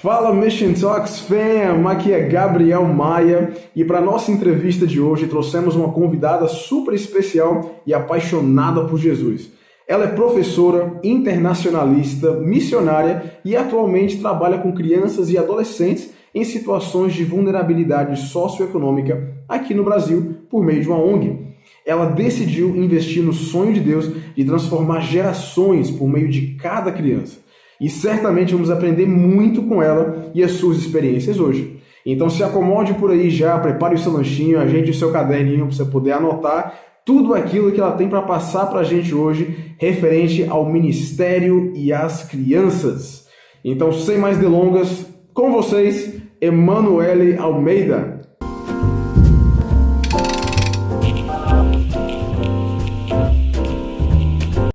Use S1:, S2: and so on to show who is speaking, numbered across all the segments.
S1: Fala Mission Talks fam, aqui é Gabriel Maia e para nossa entrevista de hoje trouxemos uma convidada super especial e apaixonada por Jesus. Ela é professora, internacionalista, missionária e atualmente trabalha com crianças e adolescentes em situações de vulnerabilidade socioeconômica aqui no Brasil por meio de uma ONG. Ela decidiu investir no sonho de Deus de transformar gerações por meio de cada criança. E certamente vamos aprender muito com ela e as suas experiências hoje. Então se acomode por aí já, prepare o seu lanchinho, ajeite o seu caderninho para você poder anotar tudo aquilo que ela tem para passar para a gente hoje referente ao ministério e às crianças. Então, sem mais delongas, com vocês, Emanuele Almeida.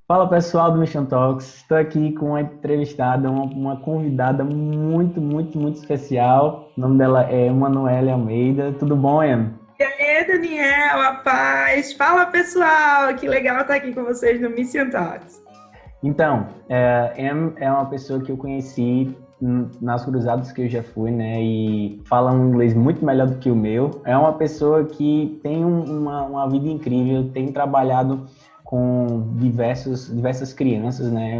S2: Fala pessoal do Mission Talks, estou aqui com uma entrevistada, uma convidada muito especial. O nome dela é Emanuele Almeida. Tudo bom, Em?
S3: E aí, Daniel, a paz. Fala pessoal, que legal estar aqui com vocês no Mission Talks.
S2: Então, Em é uma pessoa que eu conheci nas cruzadas que eu já fui, né? E fala um inglês muito melhor do que o meu. É uma pessoa que tem uma vida incrível, tem trabalhado com diversas crianças, né,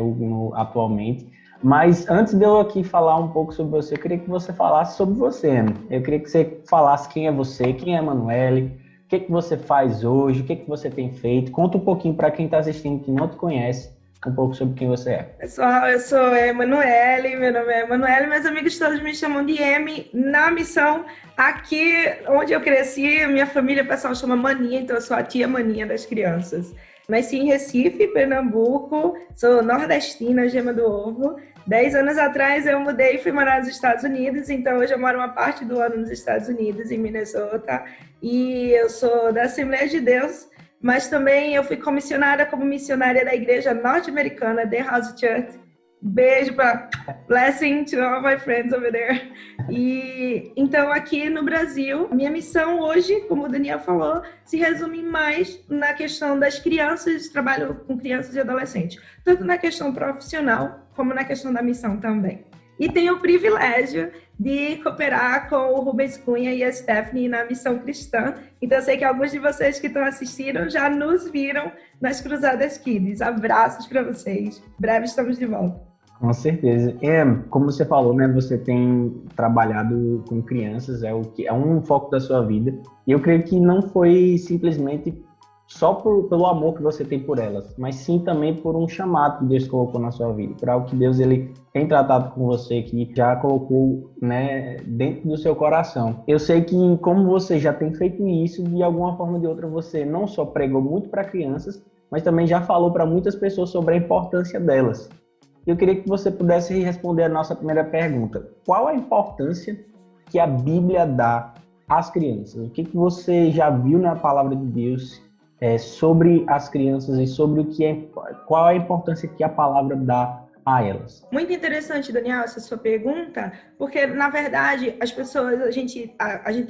S2: atualmente. Mas antes de eu aqui falar um pouco sobre você, eu queria que você falasse sobre você, Ana. Eu queria que você falasse quem é você, quem é a Emanuele, o que você faz hoje, o que você tem feito. Conta um pouquinho para quem está assistindo que não te conhece, um pouco sobre quem você é.
S3: Pessoal, eu sou a Emanuele, meu nome é Emanuele, meus amigos todos me chamam de Emi. Na missão, aqui onde eu cresci, minha família, o pessoal chama Maninha, então eu sou a tia Maninha das crianças. Nasci em Recife, Pernambuco, sou nordestina, gema do ovo. 10 anos atrás eu mudei e fui morar nos Estados Unidos, então hoje eu moro uma parte do ano nos Estados Unidos, em Minnesota, e eu sou da Assembleia de Deus, mas também eu fui comissionada como missionária da igreja norte-americana, The House Church. Beijo para blessing to all my friends over there. E então aqui no Brasil, minha missão hoje, como o Daniel falou, se resume mais na questão das crianças, trabalho com crianças e adolescentes, tanto na questão profissional como na questão da missão também. E tenho o privilégio de cooperar com o Rubens Cunha e a Stephanie na Missão Cristã. Então eu sei que alguns de vocês que estão assistindo já nos viram nas Cruzadas Kids. Abraços para vocês. Breve estamos de volta.
S2: Com certeza. Como você falou, né, você tem trabalhado com crianças, é um foco da sua vida. E eu creio que não foi simplesmente só pelo amor que você tem por elas, mas sim também por um chamado que Deus colocou na sua vida, por algo que Deus ele tem tratado com você, que já colocou, né, dentro do seu coração. Eu sei que como você já tem feito isso, de alguma forma ou de outra você não só pregou muito para crianças, mas também já falou para muitas pessoas sobre a importância delas. Eu queria que você pudesse responder a nossa primeira pergunta. Qual a importância que a Bíblia dá às crianças? O que você já viu na palavra de Deus sobre as crianças e sobre qual a importância que a palavra dá a elas?
S3: Muito interessante, Daniel, essa sua pergunta, porque, na verdade, as pessoas, a gente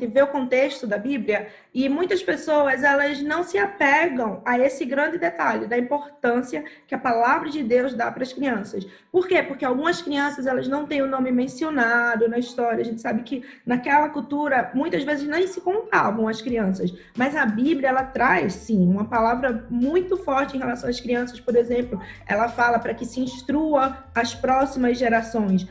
S3: vê o contexto da Bíblia e muitas pessoas, elas não se apegam a esse grande detalhe da importância que a palavra de Deus dá para as crianças. Por quê? Porque algumas crianças, elas não têm o nome mencionado na história. A gente sabe que naquela cultura, muitas vezes nem se contavam as crianças, mas a Bíblia, ela traz, sim, uma palavra muito forte em relação às crianças. Por exemplo, ela fala para que se instrua as próximas gerações.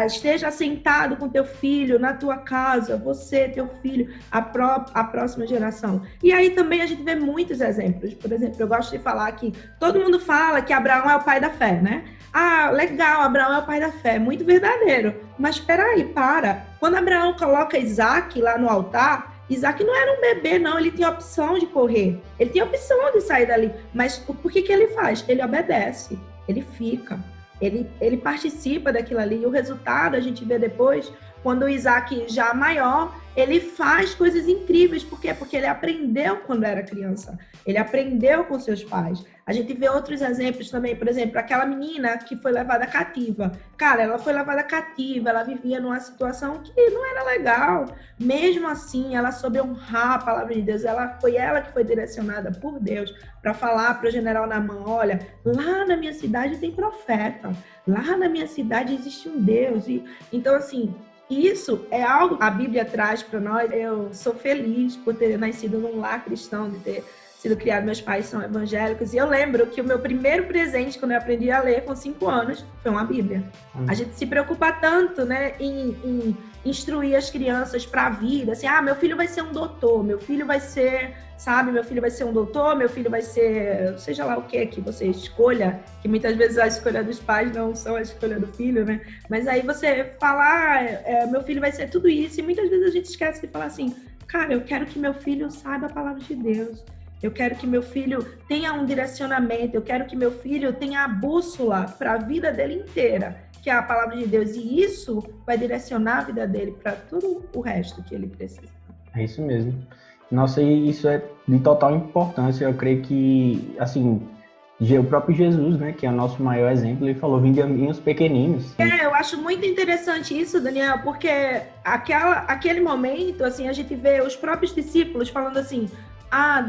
S3: Esteja sentado com teu filho na tua casa, você, teu filho, a próxima geração. E aí também a gente vê muitos exemplos. Por exemplo, eu gosto de falar que todo mundo fala que Abraão é o pai da fé, né? Ah, legal, Abraão é o pai da fé, muito verdadeiro. Mas peraí, para. Quando Abraão coloca Isaac lá no altar, Isaac não era um bebê, não. Ele tinha a opção de correr. Ele tinha a opção de sair dali. Mas por que ele faz? Ele obedece. Ele fica. Ele participa daquilo ali. E o resultado a gente vê depois, quando o Isaac já maior, ele faz coisas incríveis. Por quê? Porque ele aprendeu quando era criança. Ele aprendeu com seus pais. A gente vê outros exemplos também, por exemplo, aquela menina que foi levada cativa. Cara, ela foi levada cativa, ela vivia numa situação que não era legal. Mesmo assim, ela soube honrar a palavra de Deus. Foi ela que foi direcionada por Deus para falar para o general Naamã: olha, lá na minha cidade tem profeta. Lá na minha cidade existe um Deus. Então, assim, isso é algo que a Bíblia traz para nós. Eu sou feliz por ter nascido num lar cristão, de ter sido criado, meus pais são evangélicos, e eu lembro que o meu primeiro presente, quando eu aprendi a ler com 5 anos, foi uma Bíblia. A gente se preocupa tanto, né, em instruir as crianças para a vida, assim, meu filho vai ser um doutor, meu filho vai ser, sabe, meu filho vai ser um doutor, meu filho vai ser, seja lá o que você escolha, que muitas vezes a escolha dos pais não são a escolha do filho, né, mas aí você fala, meu filho vai ser tudo isso, e muitas vezes a gente esquece de falar assim, cara, eu quero que meu filho saiba a palavra de Deus. Eu quero que meu filho tenha um direcionamento, eu quero que meu filho tenha a bússola para a vida dele inteira, que é a palavra de Deus. E isso vai direcionar a vida dele para todo o resto que ele precisa.
S2: É isso mesmo. Nossa, e isso é de total importância. Eu creio que, assim, o próprio Jesus, né, que é o nosso maior exemplo, ele falou: vinde a mim os pequeninos.
S3: Eu acho muito interessante isso, Daniel, porque aquele momento, assim, a gente vê os próprios discípulos falando assim: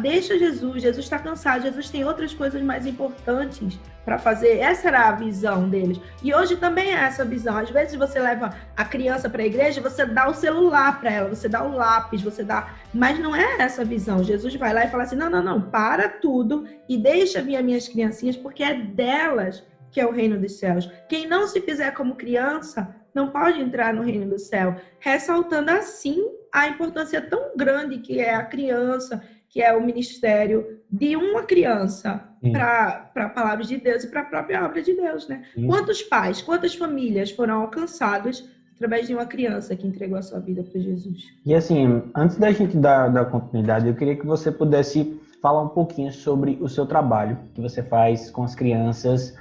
S3: deixa Jesus está cansado, Jesus tem outras coisas mais importantes para fazer. Essa era a visão deles. E hoje também é essa visão. Às vezes você leva a criança para a igreja, você dá o celular para ela, você dá o lápis, mas não é essa a visão. Jesus vai lá e fala assim: não, para tudo e deixa vir as minhas criancinhas, porque é delas que é o reino dos céus. Quem não se fizer como criança não pode entrar no reino do céu. Ressaltando assim a importância tão grande que é a criança, que é o ministério de uma criança para a palavra de Deus e para a própria obra de Deus, né? Quantos pais, quantas famílias foram alcançados através de uma criança que entregou a sua vida para Jesus?
S2: E assim, antes da gente dar continuidade, eu queria que você pudesse falar um pouquinho sobre o seu trabalho que você faz com as crianças.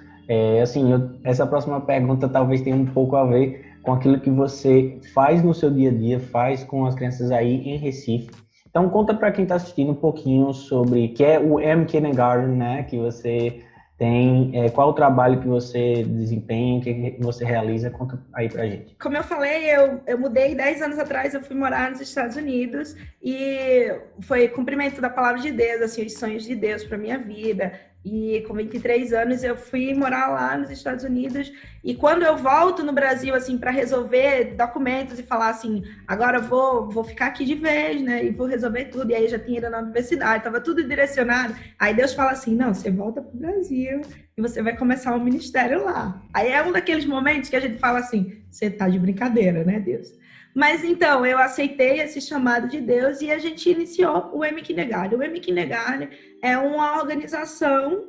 S2: Essa próxima pergunta talvez tenha um pouco a ver com aquilo que você faz no seu dia a dia, faz com as crianças aí em Recife. Então, conta para quem está assistindo um pouquinho sobre que é o M Kindergarten, né? Que você tem, qual o trabalho que você desempenha, que você realiza, conta aí pra gente.
S3: Como eu falei, eu mudei 10 anos atrás, eu fui morar nos Estados Unidos e foi cumprimento da palavra de Deus, assim, os sonhos de Deus para minha vida. E com 23 anos eu fui morar lá nos Estados Unidos, e quando eu volto no Brasil, assim, para resolver documentos e falar assim, agora eu vou ficar aqui de vez, né, e vou resolver tudo, e aí eu já tinha ido na universidade, estava tudo direcionado, aí Deus fala assim, não, você volta pro Brasil e você vai começar um ministério lá. Aí é um daqueles momentos que a gente fala assim, você tá de brincadeira, né, Deus? Mas então, eu aceitei esse chamado de Deus e a gente iniciou o M Kindergarten. O M Kindergarten é uma organização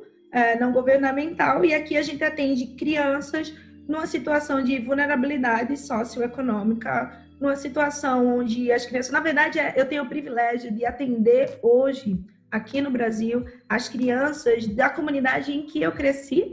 S3: não governamental e aqui a gente atende crianças numa situação de vulnerabilidade socioeconômica, numa situação onde as crianças... Na verdade, eu tenho o privilégio de atender hoje, aqui no Brasil, as crianças da comunidade em que eu cresci.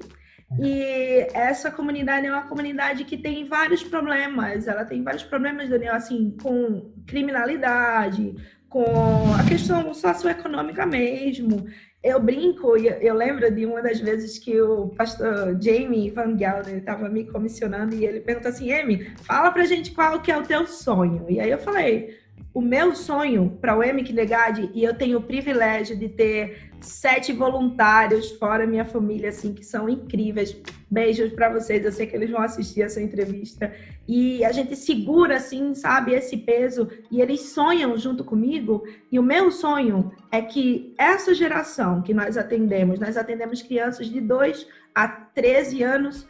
S3: E essa comunidade é uma comunidade que tem vários problemas. Ela tem vários problemas, Daniel, assim, com criminalidade, com a questão socioeconômica mesmo. Eu brinco, e eu lembro de uma das vezes que o pastor Jamie Van Gelder estava me comissionando e ele perguntou assim, Amy, fala pra gente qual que é o teu sonho. E aí eu falei, o meu sonho para o M Kindergarten, e eu tenho o privilégio de ter 7 voluntários, fora minha família, assim, que são incríveis. Beijos para vocês, eu sei que eles vão assistir essa entrevista. E a gente segura, assim, sabe, esse peso, e eles sonham junto comigo. E o meu sonho é que essa geração que nós atendemos crianças de 2 a 13 anos,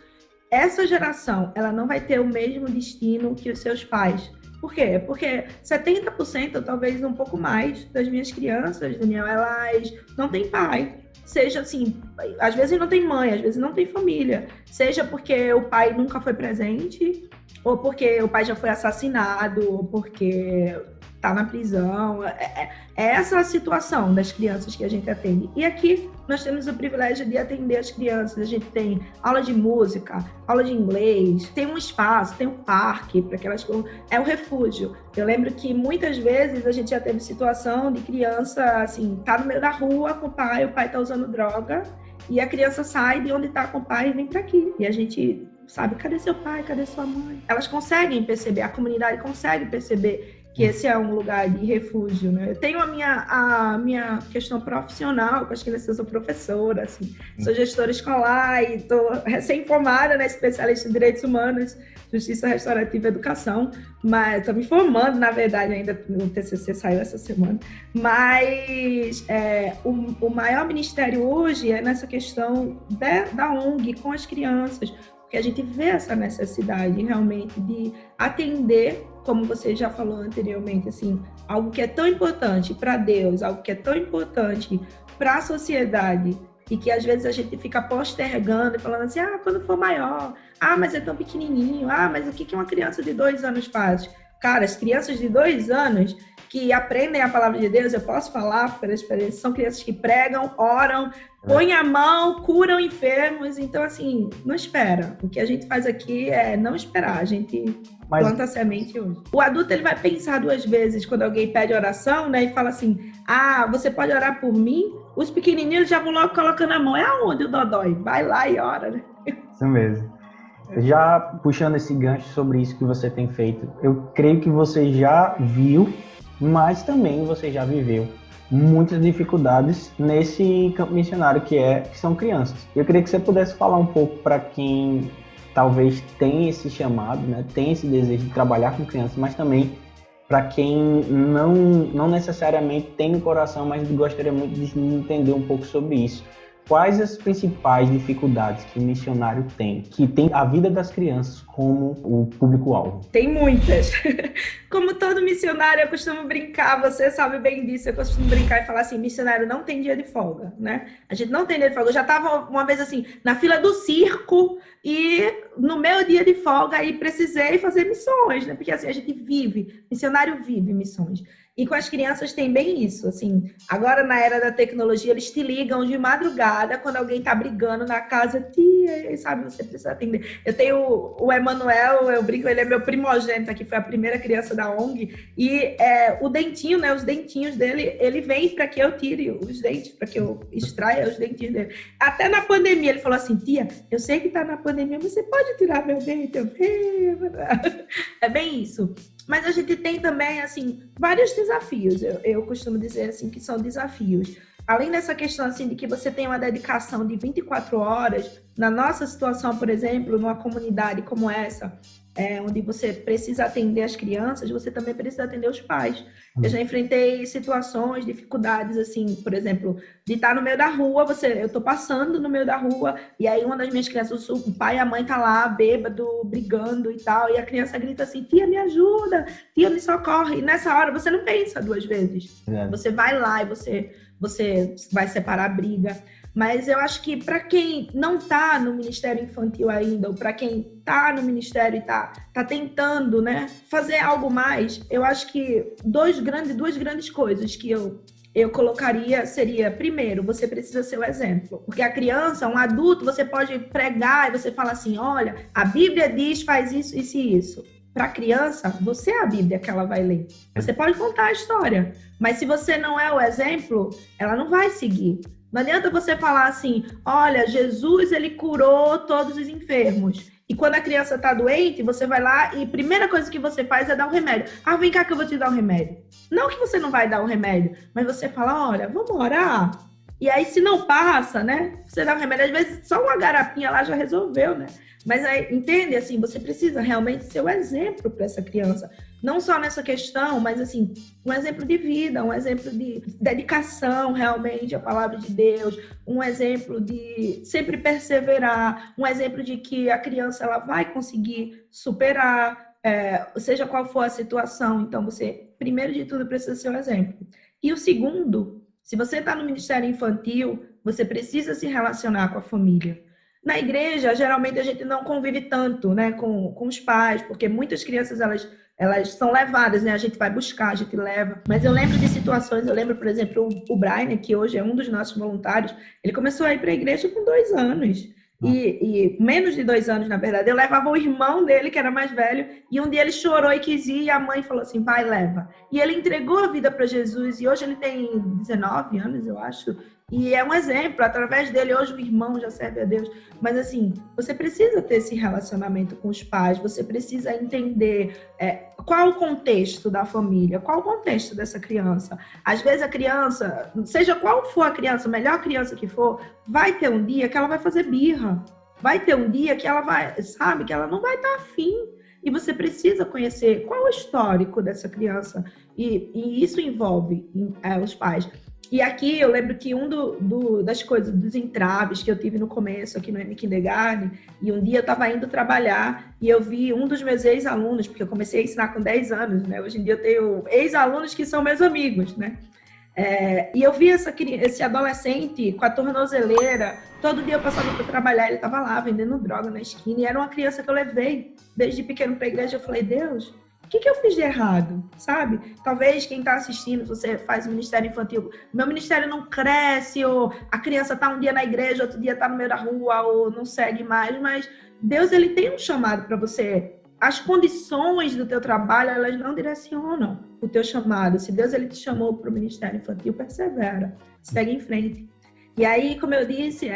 S3: essa geração, ela não vai ter o mesmo destino que os seus pais. Por quê? Porque 70%, talvez um pouco mais, das minhas crianças, Daniel, elas não têm pai. Seja assim, às vezes não tem mãe, às vezes não tem família. Seja porque o pai nunca foi presente, ou porque o pai já foi assassinado, ou porque tá na prisão. É essa a situação das crianças que a gente atende. E aqui nós temos o privilégio de atender as crianças. A gente tem aula de música, aula de inglês, tem um espaço, tem um parque para que elas... É o refúgio. Eu lembro que muitas vezes a gente já teve situação de criança, assim, tá no meio da rua com o pai tá usando droga, e a criança sai de onde tá com o pai e vem para aqui. E a gente sabe, cadê seu pai, cadê sua mãe? Elas conseguem perceber, a comunidade consegue perceber que esse é um lugar de refúgio, né? Eu tenho a minha questão profissional, que acho que eu sou professora, assim, sou gestora escolar e estou recém-formada, né, especialista em direitos humanos, justiça restaurativa e educação, mas estou me formando, na verdade, ainda o TCC saiu essa semana, mas o maior ministério hoje é nessa questão da ONG com as crianças, porque a gente vê essa necessidade realmente de atender, como você já falou anteriormente, assim, algo que é tão importante para Deus, algo que é tão importante para a sociedade, e que às vezes a gente fica postergando e falando assim, quando for maior, mas é tão pequenininho, mas o que uma criança de 2 anos faz? Cara, as crianças de 2 anos que aprendem a palavra de Deus, eu posso falar pela experiência, são crianças que pregam, oram, põem a mão, curam enfermos. Então, assim, não espera. O que a gente faz aqui é não esperar. A gente planta a semente hoje. O adulto, ele vai pensar 2 vezes quando alguém pede oração, né? E fala assim, você pode orar por mim? Os pequenininhos já vão logo colocando a mão. É aonde o dodói? Vai lá e ora, né?
S2: Isso mesmo. Já puxando esse gancho sobre isso que você tem feito, eu creio que você já viu, mas também você já viveu muitas dificuldades nesse campo missionário que são crianças. Eu queria que você pudesse falar um pouco para quem talvez tem esse chamado, né, tem esse desejo de trabalhar com crianças, mas também para quem não necessariamente tem no coração, mas gostaria muito de entender um pouco sobre isso. Quais as principais dificuldades que o missionário tem, que tem a vida das crianças como o público-alvo?
S3: Tem muitas. Como todo missionário, eu costumo brincar, você sabe bem disso, eu costumo brincar e falar assim, missionário não tem dia de folga, né? A gente não tem dia de folga. Eu já estava uma vez assim, na fila do circo e no meu dia de folga aí precisei fazer missões, né? Porque assim, a gente vive, missionário vive missões. E com as crianças tem bem isso, assim, agora na era da tecnologia, eles te ligam de madrugada quando alguém tá brigando na casa, tia, sabe, você precisa atender. Eu tenho o Emanuel, eu brinco, ele é meu primogênito aqui, foi a primeira criança da ONG, e o dentinho, né, os dentinhos dele, ele vem para que eu tire os dentes, para que eu extraia os dentinhos dele. Até na pandemia, ele falou assim, tia, eu sei que tá na pandemia, mas você pode tirar meu dente? É bem isso. Mas a gente tem também, assim, vários desafios. Eu costumo dizer, assim, que são desafios. Além dessa questão, assim, de que você tem uma dedicação de 24 horas, na nossa situação, por exemplo, numa comunidade como essa, onde você precisa atender as crianças, você também precisa atender os pais. Eu já enfrentei situações, dificuldades, assim, por exemplo, de estar no meio da rua, eu tô passando no meio da rua, e aí uma das minhas crianças, o pai e a mãe tá lá, bêbado, brigando e tal, e a criança grita assim, tia, me ajuda, tia, me socorre. E nessa hora você não pensa 2 vezes. Você vai lá e você vai separar a briga. Mas eu acho que para quem não está no Ministério Infantil ainda, ou para quem está no Ministério e está tentando, né, fazer algo mais, eu acho que duas grandes coisas que eu colocaria seria, primeiro, você precisa ser o exemplo. Porque a criança, um adulto, você pode pregar e você fala assim, olha, a Bíblia diz, faz isso, isso e isso. Para a criança, você é a Bíblia que ela vai ler. Você pode contar a história, mas se você não é o exemplo, ela não vai seguir. Não adianta você falar assim, olha, Jesus, ele curou todos os enfermos. E quando a criança está doente, você vai lá e a primeira coisa que você faz é dar um remédio. Vem cá que eu vou te dar um remédio. Não que você não vai dar um remédio, mas você fala, olha, vamos orar. E aí, se não passa, né, você dá um remédio. Às vezes, só uma garapinha lá já resolveu, né? Mas aí, entende? Assim, você precisa realmente ser o exemplo para essa criança. Não só nessa questão, mas assim, um exemplo de vida, um exemplo de dedicação realmente à palavra de Deus, um exemplo de sempre perseverar, um exemplo de que a criança ela vai conseguir superar, seja qual for a situação. Então, você, primeiro de tudo, precisa ser o exemplo. E o segundo, se você está no Ministério Infantil, você precisa se relacionar com a família. Na igreja, geralmente a gente não convive tanto, né, com os pais, porque muitas crianças elas elas são levadas, né? A gente vai buscar, a gente leva. Mas eu lembro de situações, eu lembro, por exemplo, o Brian, que hoje é um dos nossos voluntários, ele começou a ir para a igreja com 2 anos. E menos de 2 anos, na verdade. Eu levava o irmão dele, que era mais velho, e um dia ele chorou e quis ir, e a mãe falou assim, vai, leva. E ele entregou a vida para Jesus, e hoje ele tem 19 anos, eu acho, e é um exemplo. Através dele, hoje o irmão já serve a Deus. Mas assim, você precisa ter esse relacionamento com os pais, você precisa entender qual o contexto da família, qual o contexto dessa criança. Às vezes a criança, seja qual for a criança, a melhor criança que for, vai ter um dia que ela vai fazer birra. Vai ter um dia que ela vai, sabe, que ela não vai estar afim. E você precisa conhecer qual é o histórico dessa criança. E isso envolve os pais. E aqui eu lembro que das coisas, dos entraves que eu tive no começo, aqui no M-Kindergarten, e um dia eu estava indo trabalhar e eu vi um dos meus ex-alunos, porque eu comecei a ensinar com 10 anos, né? Hoje em dia eu tenho ex-alunos que são meus amigos, né? E eu vi esse adolescente com a tornozeleira, todo dia eu passava para trabalhar, ele estava lá vendendo droga na esquina, e era uma criança que eu levei desde pequeno para a igreja. Eu falei, Deus, o que eu fiz de errado, sabe? Talvez quem está assistindo, você faz ministério infantil, meu ministério não cresce, ou a criança está um dia na igreja, outro dia está no meio da rua, ou não segue mais, mas Deus, ele tem um chamado para você. As condições do teu trabalho, elas não direcionam o teu chamado. Se Deus, ele te chamou para o ministério infantil, persevera, segue em frente. E aí, como eu disse,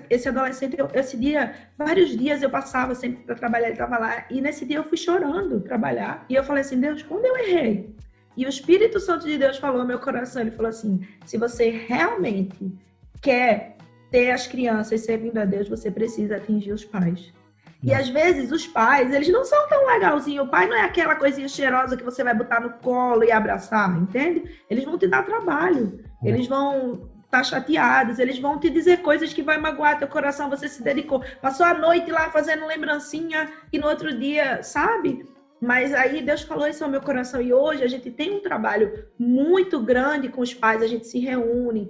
S3: esse adolescente, esse dia, vários dias eu passava sempre para trabalhar, ele estava lá, e nesse dia eu fui chorando trabalhar, e eu falei assim, Deus, quando eu errei? E o Espírito Santo de Deus falou ao meu coração, ele falou assim, se você realmente quer ter as crianças servindo a Deus, você precisa atingir os pais. E às vezes os pais, eles não são tão legalzinhos, o pai não é aquela coisinha cheirosa que você vai botar no colo e abraçar, entende? Eles vão te dar trabalho, eles vão tá chateados, eles vão te dizer coisas que vai magoar teu coração, você se dedicou, passou a noite lá fazendo lembrancinha e no outro dia, sabe? Mas aí Deus falou isso ao meu coração, e hoje a gente tem um trabalho muito grande com os pais, a gente se reúne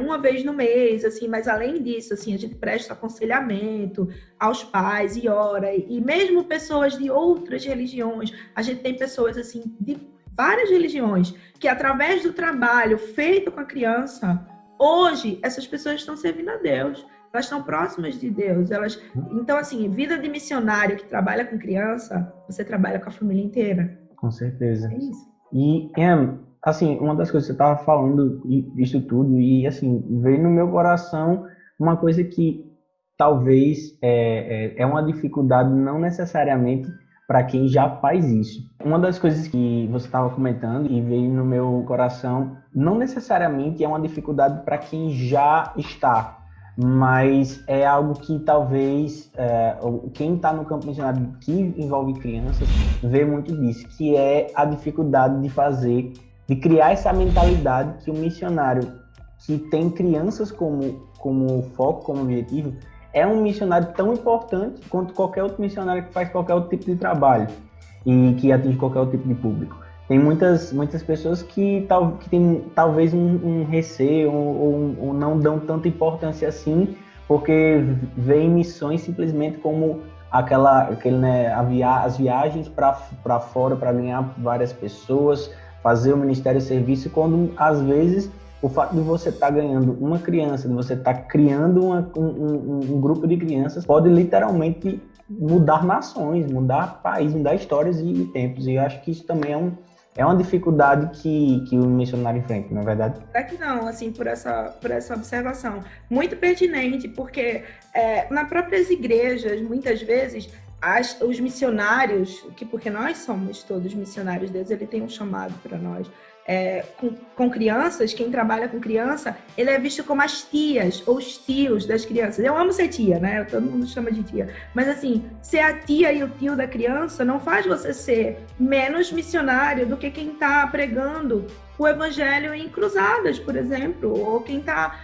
S3: uma vez no mês, assim, mas além disso, assim, a gente presta aconselhamento aos pais e ora, e mesmo pessoas de outras religiões, a gente tem pessoas assim de várias religiões que através do trabalho feito com a criança, hoje, essas pessoas estão servindo a Deus, elas estão próximas de Deus. Então, assim, vida de missionário que trabalha com criança, você trabalha com a família inteira.
S2: Com certeza.
S3: É isso.
S2: E, assim, uma das coisas que você estava falando disso tudo, e, assim, veio no meu coração uma coisa que talvez é uma dificuldade não necessariamente para quem já faz isso. Uma das coisas que você estava comentando e veio no meu coração, não necessariamente é uma dificuldade para quem já está, mas é algo que talvez quem está no campo missionário que envolve crianças vê muito disso, que é a dificuldade de criar essa mentalidade que o missionário que tem crianças como foco, como objetivo, é um missionário tão importante quanto qualquer outro missionário que faz qualquer outro tipo de trabalho e que atinge qualquer outro tipo de público. Tem muitas pessoas que têm talvez um receio ou não dão tanta importância assim, porque veem missões simplesmente como as viagens para fora para ganhar várias pessoas, fazer o ministério de serviço, quando às vezes o fato de você estar ganhando uma criança, de você estar criando um grupo de crianças, pode literalmente mudar nações, mudar países, mudar histórias e tempos. E eu acho que isso também é uma dificuldade que o missionário enfrenta, não é verdade?
S3: É que não, assim, por essa observação. Muito pertinente, porque nas próprias igrejas, muitas vezes, os missionários, porque nós somos todos missionários, Deus ele tem um chamado para nós, com crianças, quem trabalha com criança, ele é visto como as tias ou os tios das crianças. Eu amo ser tia, né? Todo mundo chama de tia. Mas assim, ser a tia e o tio da criança não faz você ser menos missionário do que quem está pregando o evangelho em cruzadas, por exemplo, ou quem está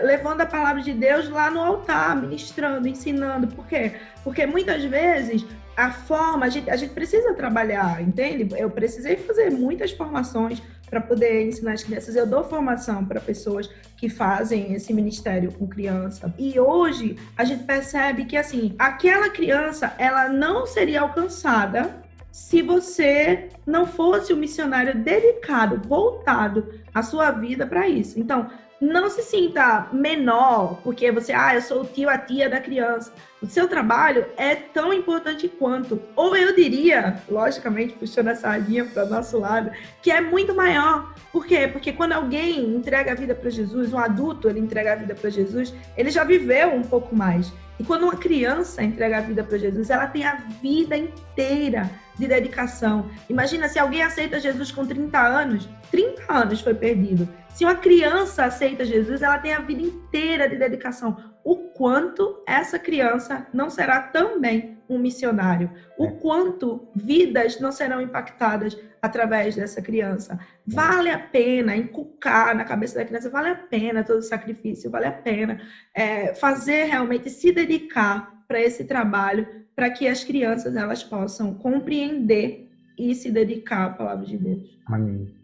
S3: levando a palavra de Deus lá no altar, ministrando, ensinando. Por quê? Porque muitas vezes a forma, a gente precisa trabalhar, entende? Eu precisei fazer muitas formações para poder ensinar as crianças. Eu dou formação para pessoas que fazem esse ministério com criança. E hoje a gente percebe que, assim, aquela criança, ela não seria alcançada se você não fosse um missionário dedicado, voltado a sua vida para isso. Então, não se sinta menor, porque você, eu sou o tio, a tia da criança. O seu trabalho é tão importante quanto, ou eu diria, logicamente, puxando a sardinha para o nosso lado, que é muito maior. Por quê? Porque quando alguém entrega a vida para Jesus, um adulto, ele entrega a vida para Jesus, ele já viveu um pouco mais. E quando uma criança entrega a vida para Jesus, ela tem a vida inteira de dedicação. Imagina se alguém aceita Jesus com 30 anos, 30 anos foi perdido. Se uma criança aceita Jesus, ela tem a vida inteira de dedicação. O quanto essa criança não será também um missionário? O quanto vidas não serão impactadas através dessa criança? Vale a pena inculcar na cabeça da criança, vale a pena todo o sacrifício, vale a pena fazer realmente, se dedicar para esse trabalho, para que as crianças elas possam compreender e se dedicar à palavra de Deus.
S2: Amém.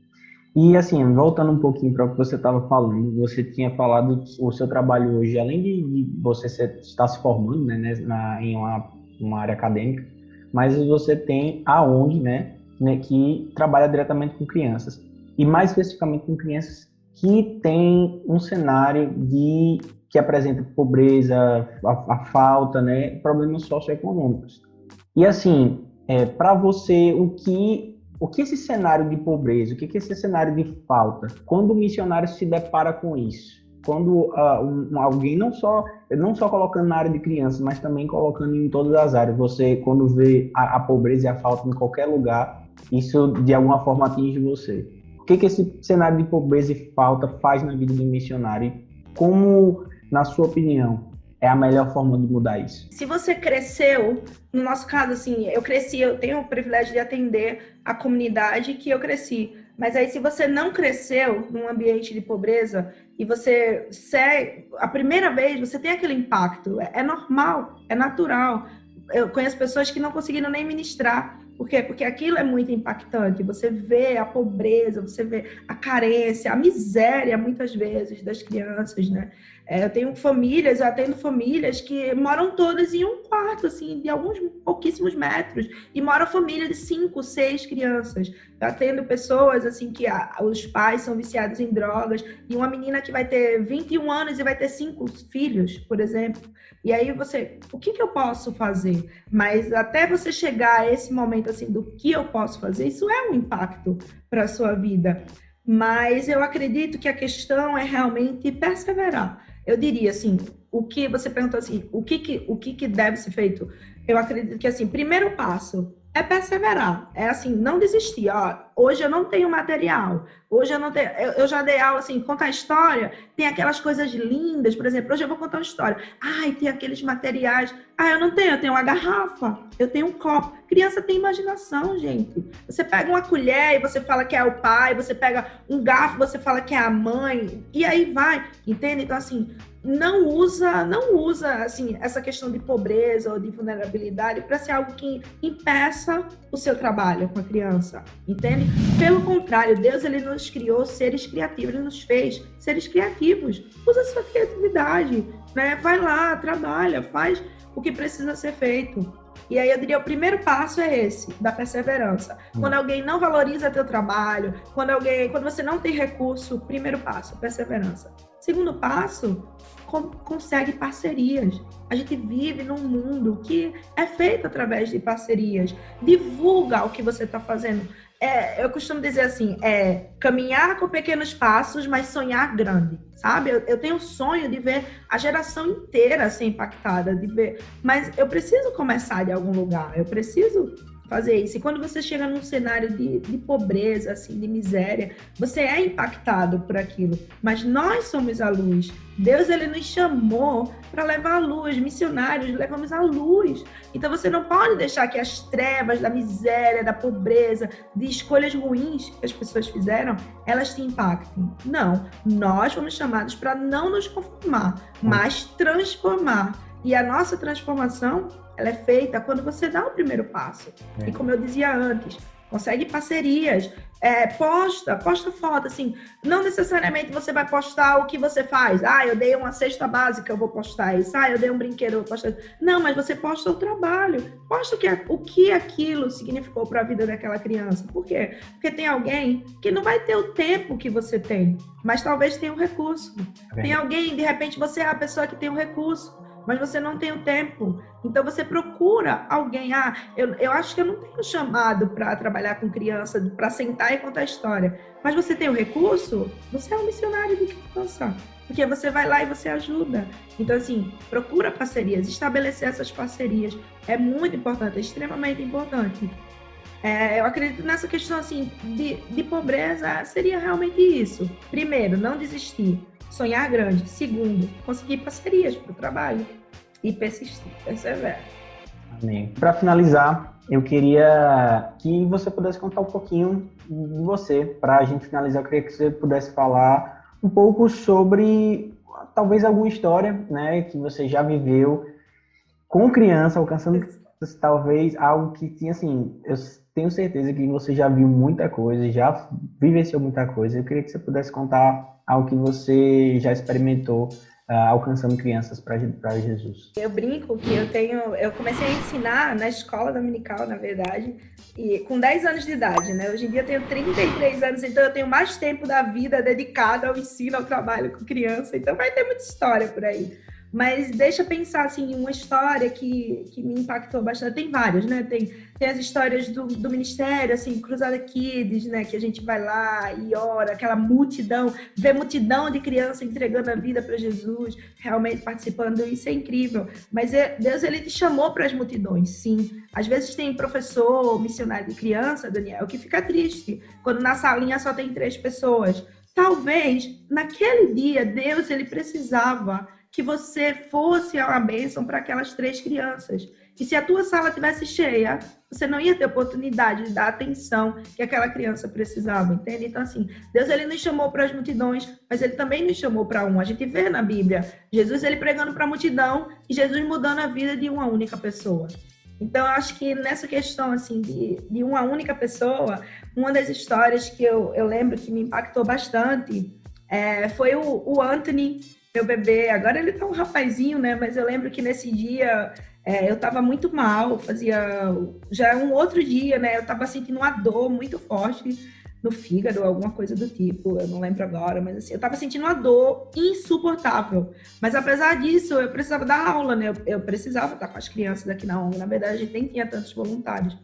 S2: E assim, voltando um pouquinho para o que você estava falando, você tinha falado que o seu trabalho hoje, além de você estar se formando, né, em uma área acadêmica, mas você tem a ONG, né, que trabalha diretamente com crianças. E mais especificamente com crianças que têm um cenário que apresenta pobreza, a falta, né, problemas socioeconômicos. E assim, para você, o que esse cenário de pobreza, o que esse cenário de falta, quando o missionário se depara com isso, quando alguém não só colocando na área de crianças, mas também colocando em todas as áreas, você quando vê a pobreza e a falta em qualquer lugar, isso de alguma forma atinge você. O que esse cenário de pobreza e falta faz na vida do missionário? Como, na sua opinião, é a melhor forma de mudar isso?
S3: Se você cresceu, no nosso caso, assim, eu tenho o privilégio de atender a comunidade que eu cresci. Mas aí, se você não cresceu num ambiente de pobreza e você a primeira vez, você tem aquele impacto. É normal, é natural. Eu conheço pessoas que não conseguiram nem ministrar. Por quê? Porque aquilo é muito impactante. Você vê a pobreza, você vê a carência, a miséria, muitas vezes, das crianças, né? Eu atendo famílias que moram todas em um quarto, assim, de alguns pouquíssimos metros, e mora família de 5, 6 crianças. Eu atendo pessoas, assim, que os pais são viciados em drogas, e uma menina que vai ter 21 anos e vai ter 5 filhos, por exemplo. E aí o que eu posso fazer? Mas até você chegar a esse momento, assim, do que eu posso fazer, isso é um impacto para a sua vida. Mas eu acredito que a questão é realmente perseverar. Eu diria assim, o que você perguntou assim, o que deve ser feito? Eu acredito que assim, primeiro passo é perseverar, é assim, não desistir. Hoje eu não tenho material, hoje eu não tenho, eu já dei aula assim, contar história, tem aquelas coisas lindas, por exemplo, hoje eu vou contar uma história. Tem aqueles materiais. Eu tenho uma garrafa, eu tenho um copo. Criança tem imaginação, gente. Você pega uma colher e você fala que é o pai, você pega um garfo, você fala que é a mãe, e aí vai, entende? Então assim, não usa assim, essa questão de pobreza ou de vulnerabilidade para ser algo que impeça o seu trabalho com a criança, entende? Pelo contrário, Deus ele nos criou seres criativos, ele nos fez seres criativos. Usa a sua criatividade, né? Vai lá, trabalha, faz o que precisa ser feito. E aí eu diria, o primeiro passo é esse, da perseverança. Quando alguém não valoriza teu trabalho, quando você não tem recurso, primeiro passo, perseverança. Segundo passo, consegue parcerias. A gente vive num mundo que é feito através de parcerias. Divulga o que você está fazendo. Eu costumo dizer assim, caminhar com pequenos passos, mas sonhar grande, sabe? Eu tenho um sonho de ver a geração inteira ser impactada, mas eu preciso começar de algum lugar, eu preciso fazer isso. E quando você chega num cenário de pobreza, assim, de miséria, você é impactado por aquilo. Mas nós somos a luz. Deus, ele nos chamou para levar a luz. Missionários, levamos a luz. Então, você não pode deixar que as trevas da miséria, da pobreza, de escolhas ruins que as pessoas fizeram, elas te impactem. Não. Nós fomos chamados para não nos conformar, mas transformar. E a nossa transformação, ela é feita quando você dá o primeiro passo. E como eu dizia antes, consegue parcerias, posta foto, assim, não necessariamente você vai postar o que você faz, eu dei uma cesta básica, eu vou postar isso, eu dei um brinquedo, eu vou postar isso. Não, mas você posta o trabalho, posta o que aquilo significou para a vida daquela criança. Por quê? Porque tem alguém que não vai ter o tempo que você tem, mas talvez tenha um recurso. Tem alguém, de repente, você é a pessoa que tem um recurso, mas você não tem o tempo. Então, você procura alguém. Eu acho que eu não tenho chamado para trabalhar com criança, para sentar e contar história. Mas você tem o recurso? Você é um missionário de criança. Porque você vai lá e você ajuda. Então, assim, procura parcerias, estabelecer essas parcerias. É muito importante, é extremamente importante. Eu acredito nessa questão, assim, de pobreza, seria realmente isso. Primeiro, não desistir. Sonhar grande. Segundo, conseguir parcerias para o trabalho e persistir, perseverar.
S2: Amém. Para finalizar, eu queria que você pudesse contar um pouquinho de você. Para a gente finalizar, eu queria que você pudesse falar um pouco sobre talvez alguma história, né, que você já viveu com criança, alcançando crianças, talvez algo que tinha, assim, eu tenho certeza que você já viu muita coisa, já vivenciou muita coisa. Eu queria que você pudesse contar algo que você já experimentou alcançando crianças para Jesus.
S3: Eu brinco que eu comecei a ensinar na escola dominical, na verdade, e com 10 anos de idade, né? Hoje em dia eu tenho 33 anos, então eu tenho mais tempo da vida dedicado ao ensino, ao trabalho com criança, então vai ter muita história por aí. Mas deixa eu pensar, assim, uma história que me impactou bastante. Tem várias, né? Tem as histórias do ministério, assim, Cruzada Kids, né? Que a gente vai lá e ora, aquela multidão, vê multidão de crianças entregando a vida para Jesus, realmente participando, isso é incrível. Mas Deus, ele te chamou para as multidões, sim. Às vezes tem professor, missionário de criança, Daniel, que fica triste quando na salinha só tem 3 pessoas. Talvez, naquele dia, Deus, ele precisava que você fosse uma bênção para aquelas 3 crianças. E se a tua sala tivesse cheia, você não ia ter oportunidade de dar a atenção que aquela criança precisava, entende? Então, assim, Deus, ele nos chamou para as multidões, mas ele também nos chamou para um. A gente vê na Bíblia, Jesus, ele pregando para a multidão e Jesus mudando a vida de uma única pessoa. Então, eu acho que nessa questão, assim, de uma única pessoa, uma das histórias que eu lembro que me impactou bastante foi o Anthony, meu bebê. Agora ele tá um rapazinho, né? Mas eu lembro que nesse dia eu tava muito mal, já um outro dia, né? Eu tava sentindo uma dor muito forte no fígado, alguma coisa do tipo, eu não lembro agora, mas assim, eu tava sentindo uma dor insuportável. Mas apesar disso, eu precisava dar aula, né? Eu precisava estar com as crianças aqui na ONG. Na verdade, a gente nem tinha tantos voluntários.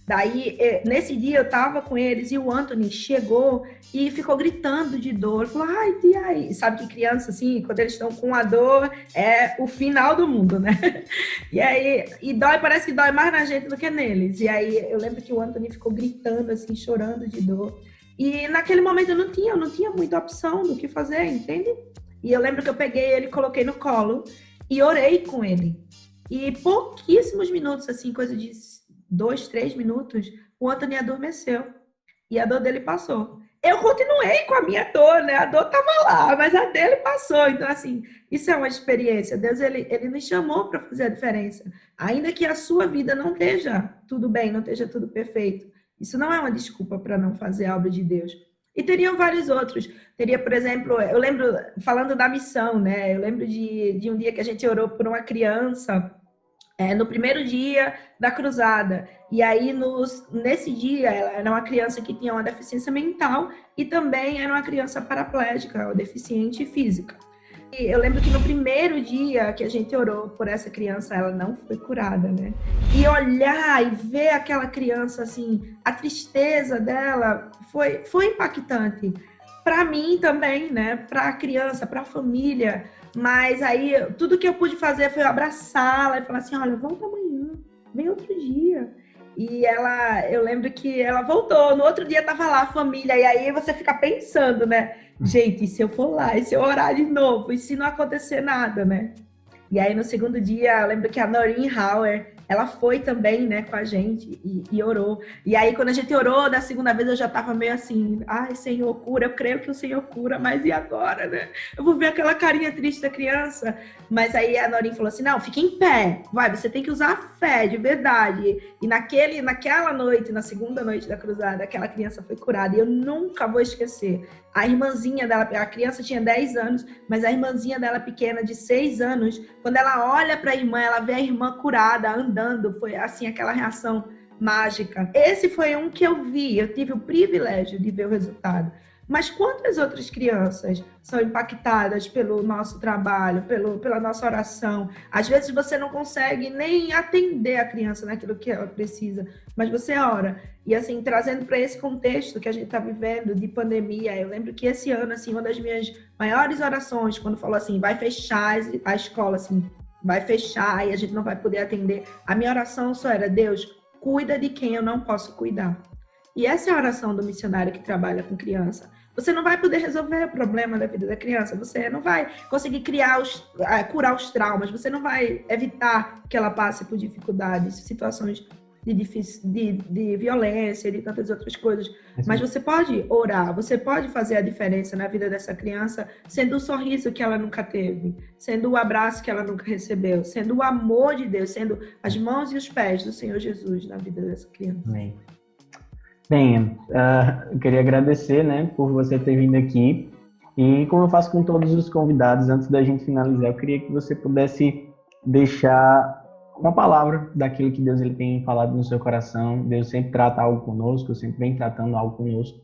S3: Daí, nesse dia, eu tava com eles e o Anthony chegou e ficou gritando de dor. Falou, ai, tia, sabe que criança, assim, quando eles estão com a dor, é o final do mundo, né? E aí, parece que dói mais na gente do que neles. E aí, eu lembro que o Anthony ficou gritando, assim, chorando de dor. E naquele momento eu não tinha muita opção do que fazer, entende? E eu lembro que eu peguei ele, coloquei no colo e orei com ele. E pouquíssimos minutos, assim, coisa de 2, 3 minutos, o Anthony adormeceu e a dor dele passou. Eu continuei com a minha dor, né? A dor estava lá, mas a dele passou. Então, assim, isso é uma experiência. Deus, ele nos chamou para fazer a diferença. Ainda que a sua vida não esteja tudo bem, não esteja tudo perfeito. Isso não é uma desculpa para não fazer a obra de Deus. E teriam vários outros. Teria, por exemplo, eu lembro, falando da missão, né? Eu lembro de um dia que a gente orou por uma criança no primeiro dia da cruzada. E aí, nesse dia, ela era uma criança que tinha uma deficiência mental e também era uma criança paraplégica, ou deficiente física. E eu lembro que no primeiro dia que a gente orou por essa criança, ela não foi curada, né? E olhar e ver aquela criança, assim, a tristeza dela foi impactante. Para mim também, né? Para a criança, para a família. Mas aí, tudo que eu pude fazer foi abraçá-la e falar assim, olha, volta amanhã, vem outro dia. E eu lembro que ela voltou, no outro dia tava lá a família, e aí você fica pensando, né? Gente, e se eu for lá, e se eu orar de novo, e se não acontecer nada, né? E aí, no segundo dia, eu lembro que a Noreen Hauer, ela foi também, né, com a gente e orou. E aí, quando a gente orou da segunda vez, eu já estava meio assim, ai, Senhor, cura, eu creio que o Senhor cura, mas e agora, né? Eu vou ver aquela carinha triste da criança. Mas aí a Norinha falou assim, não, fica em pé, você tem que usar a fé, de verdade. E naquela noite, na segunda noite da cruzada, aquela criança foi curada. E eu nunca vou esquecer. A irmãzinha dela, a criança tinha 10 anos, mas a irmãzinha dela pequena, de 6 anos, quando ela olha para a irmã, ela vê a irmã curada, andando, foi assim, aquela reação mágica. Esse foi um que eu vi, eu tive o privilégio de ver o resultado. Mas quantas outras crianças são impactadas pelo nosso trabalho, pela nossa oração? Às vezes você não consegue nem atender a criança naquilo que ela precisa, mas você ora. E assim, trazendo para esse contexto que a gente está vivendo de pandemia, eu lembro que esse ano, assim, uma das minhas maiores orações, quando falou assim, vai fechar a escola, assim, vai fechar e a gente não vai poder atender. A minha oração só era, Deus, cuida de quem eu não posso cuidar. E essa é a oração do missionário que trabalha com criança. Você não vai poder resolver o problema da vida da criança, você não vai conseguir curar os traumas, você não vai evitar que ela passe por dificuldades, situações de violência, de tantas outras coisas. Mas você pode orar, você pode fazer a diferença na vida dessa criança, sendo o sorriso que ela nunca teve, sendo o abraço que ela nunca recebeu, sendo o amor de Deus, sendo as mãos e os pés do Senhor Jesus na vida dessa criança.
S2: Amém. Bem, eu queria agradecer, né, por você ter vindo aqui. E como eu faço com todos os convidados, antes da gente finalizar, eu queria que você pudesse deixar uma palavra daquilo que Deus ele tem falado no seu coração. Deus sempre trata algo conosco, sempre vem tratando algo conosco.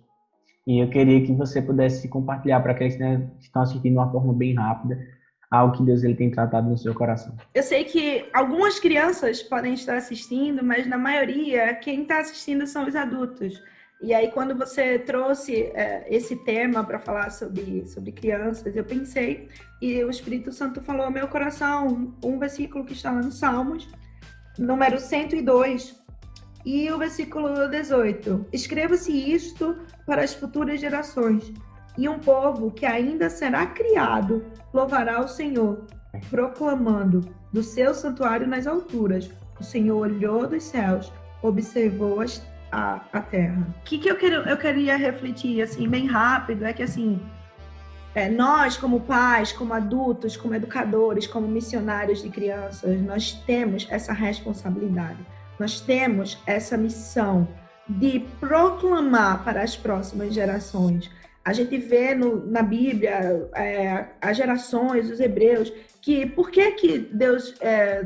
S2: E eu queria que você pudesse compartilhar para aqueles que estão assistindo de uma forma bem rápida, algo que Deus ele tem tratado no seu coração.
S3: Eu sei que algumas crianças podem estar assistindo, mas na maioria, quem está assistindo são os adultos. E aí, quando você trouxe esse tema para falar sobre crianças, eu pensei, e o Espírito Santo falou ao meu coração, um versículo que está lá no Salmos, número 102, e o versículo 18. Escreva-se isto para as futuras gerações, e um povo que ainda será criado louvará o Senhor, proclamando do seu santuário nas alturas. O Senhor olhou dos céus, observou a terra. O que eu queria refletir, assim, bem rápido, é que, assim, nós, como pais, como adultos, como educadores, como missionários de crianças, nós temos essa responsabilidade. Nós temos essa missão de proclamar para as próximas gerações. A gente vê na Bíblia as gerações, os hebreus, que por que Deus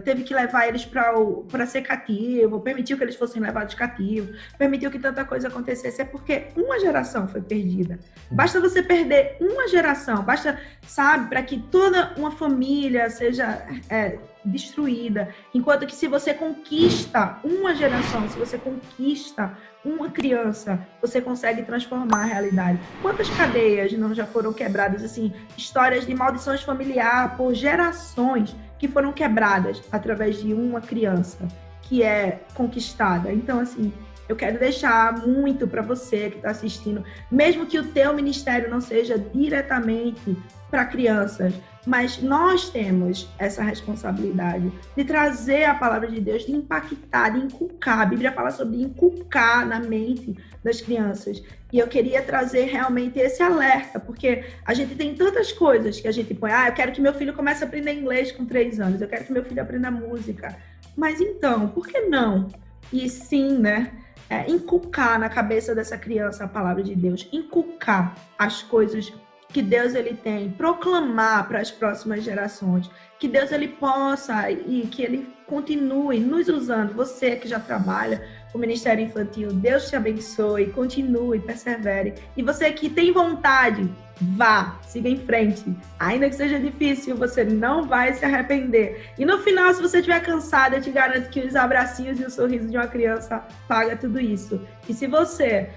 S3: teve que levar eles para ser cativo, permitiu que eles fossem levados cativos, permitiu que tanta coisa acontecesse, é porque uma geração foi perdida. Basta você perder uma geração, basta, sabe, para que toda uma família seja destruída, enquanto que se você conquista uma geração, se você conquista uma criança, você consegue transformar a realidade. Quantas cadeias não já foram quebradas, assim, histórias de maldições familiares por gerações que foram quebradas através de uma criança que é conquistada. Então, assim, eu quero deixar muito para você que está assistindo, mesmo que o teu ministério não seja diretamente para crianças, mas nós temos essa responsabilidade de trazer a palavra de Deus, de impactar, de inculcar. A Bíblia fala sobre inculcar na mente das crianças. E eu queria trazer realmente esse alerta, porque a gente tem tantas coisas que a gente põe. Eu quero que meu filho comece a aprender inglês com 3 anos, eu quero que meu filho aprenda música. Mas então, por que não? E sim, né? Inculcar na cabeça dessa criança a palavra de Deus, inculcar as coisas que Deus ele tem, proclamar para as próximas gerações, que Deus ele possa e que ele continue nos usando. Você que já trabalha com o Ministério Infantil, Deus te abençoe, continue, persevere. E você que tem vontade, vá, siga em frente. Ainda que seja difícil, você não vai se arrepender. E no final, se você estiver cansado, eu te garanto que os abracinhos e o sorriso de uma criança paga tudo isso. E se você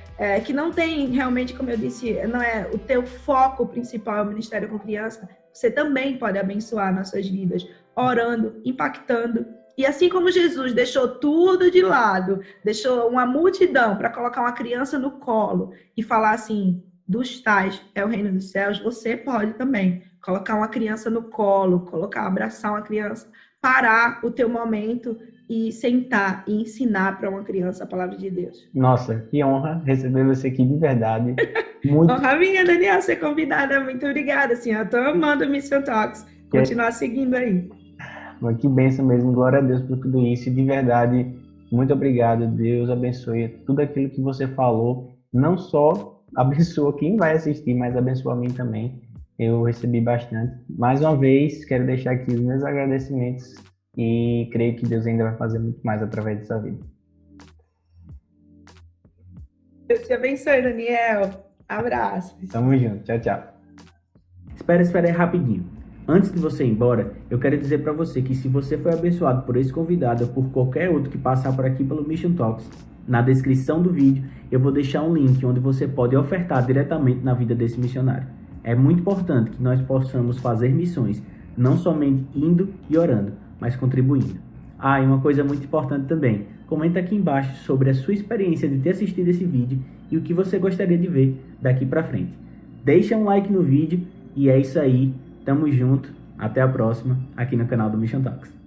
S3: que não tem realmente, como eu disse, não é o teu foco principal, o Ministério com Criança, você também pode abençoar nossas vidas, orando, impactando. E assim como Jesus deixou tudo de lado, deixou uma multidão para colocar uma criança no colo e falar assim, dos tais é o reino dos céus, você pode também colocar uma criança no colo, abraçar uma criança, parar o teu momento e sentar e ensinar para uma criança a palavra de Deus.
S2: Nossa, que honra receber você aqui de verdade. Muito.
S3: Honra minha, Daniel, ser convidada. Muito obrigada, assim, eu tô amando o Mission Talks. Continuar seguindo aí.
S2: Que bênção mesmo, glória a Deus por tudo isso. E de verdade, muito obrigado. Deus abençoe tudo aquilo que você falou. Não só abençoa quem vai assistir, mas abençoa a mim também. Eu recebi bastante. Mais uma vez, quero deixar aqui os meus agradecimentos e creio que Deus ainda vai fazer muito mais através dessa vida.
S3: Deus te abençoe, Daniel. Abraços.
S2: Tamo junto. Tchau, tchau.
S4: Espera aí rapidinho. Antes de você ir embora, eu quero dizer para você que se você foi abençoado por esse convidado ou por qualquer outro que passar por aqui pelo Mission Talks, na descrição do vídeo eu vou deixar um link onde você pode ofertar diretamente na vida desse missionário. É muito importante que nós possamos fazer missões, não somente indo e orando, mas contribuindo. Ah, e uma coisa muito importante também, comenta aqui embaixo sobre a sua experiência de ter assistido esse vídeo e o que você gostaria de ver daqui para frente. Deixa um like no vídeo e é isso aí. Tamo junto, até a próxima, aqui no canal do Mission Talks.